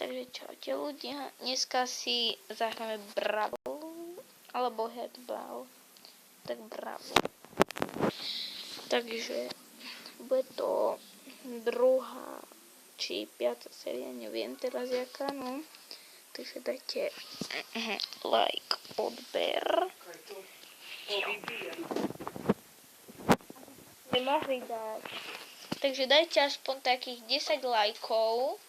Takže čaute ľudia, dneska si zahráme Brawl, alebo Headball, tak Brawl. Takže bude to druhá či piata séria, neviem teraz jaká, no. Takže dajte like, odber. Nemohli dať. Takže dajte aspoň takých 10 lajkov.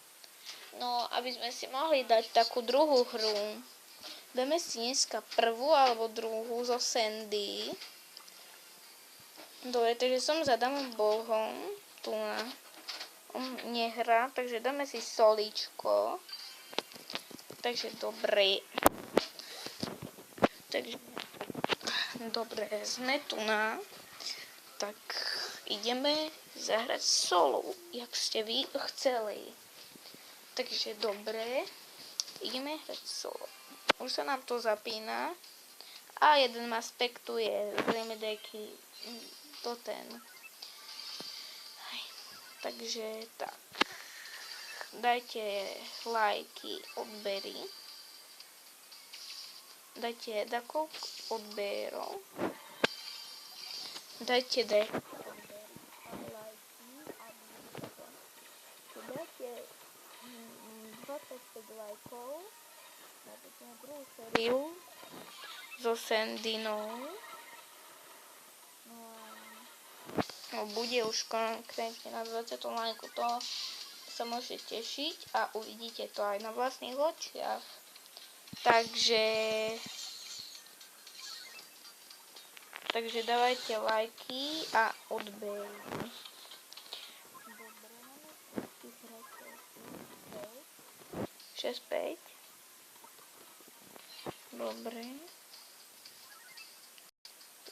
No, aby sme si mohli dať takú druhú hru. Dáme si dneska prvú alebo druhú zo Sandy. Dobre, takže som za Adamom Bohom. Tu na. On nehrá, takže dáme si Solíčko. Takže dobre. Takže dobre, sme tu na. Tak ideme zahrať solo, jak ste vy chceli. Takže dobre, ideme hrať solo. Už sa nám to zapína. A jeden ma spektuje, zrejme nejaký to ten. Takže tak. Dajte lajky, odbery. Dajte dakov odberov. Dajte lajky. Dajte 25 lajkov na druhú sériu so Sandynou. No, bude už konkrétne na 20. lajku, to sa môžete tešiť a uvidíte to aj na vlastných očiach. Takže dávajte lajky a odbery. 6-5. Dobre.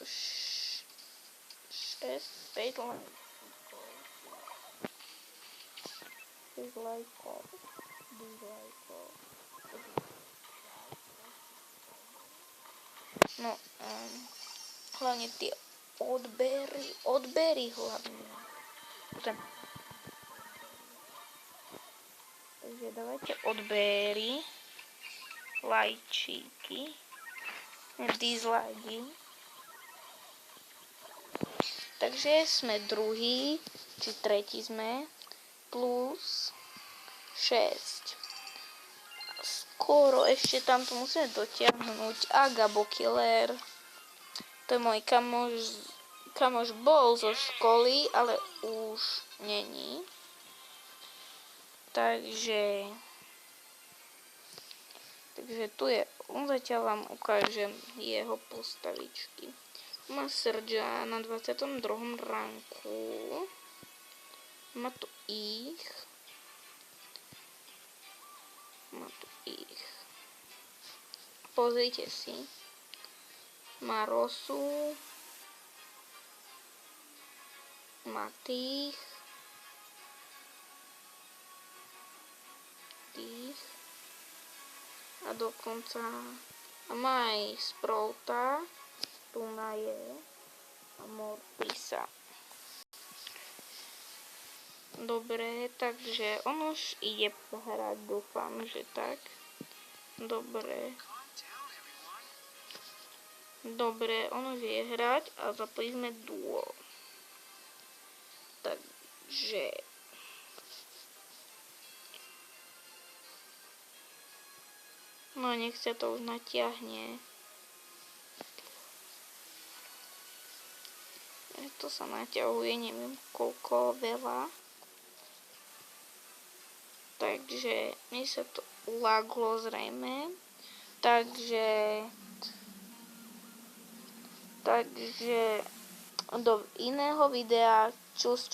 6-5 lajkov. 6 lajkov. 2 lajkov. No, hlavne tie odbery hlavne. Takže dávajte odbery, lajčíky, disliky. Takže sme druhý, či tretí sme, plus 6. Skoro ešte tam to musíme dotiahnuť. A Gabo Killer, to je môj kamoš bol zo školy, ale už není. Takže tu je, zatiaľ vám ukážem jeho postavičky. Má Sergia na 22. ranku. Má tu ich. Pozrite si. Má Rosu. Má tých. A dokonca má aj Sprouta, tu na je, a Mortisa. Dobre, takže on už ide hrať, dúfam, že tak. Dobre, on už je hrať a zapojili sme duo. Takže no, nech sa to už natiahne. To sa naťahuje, neviem koľko, veľa. Takže mi sa to laglo zrejme. Takže do iného videa. Čus.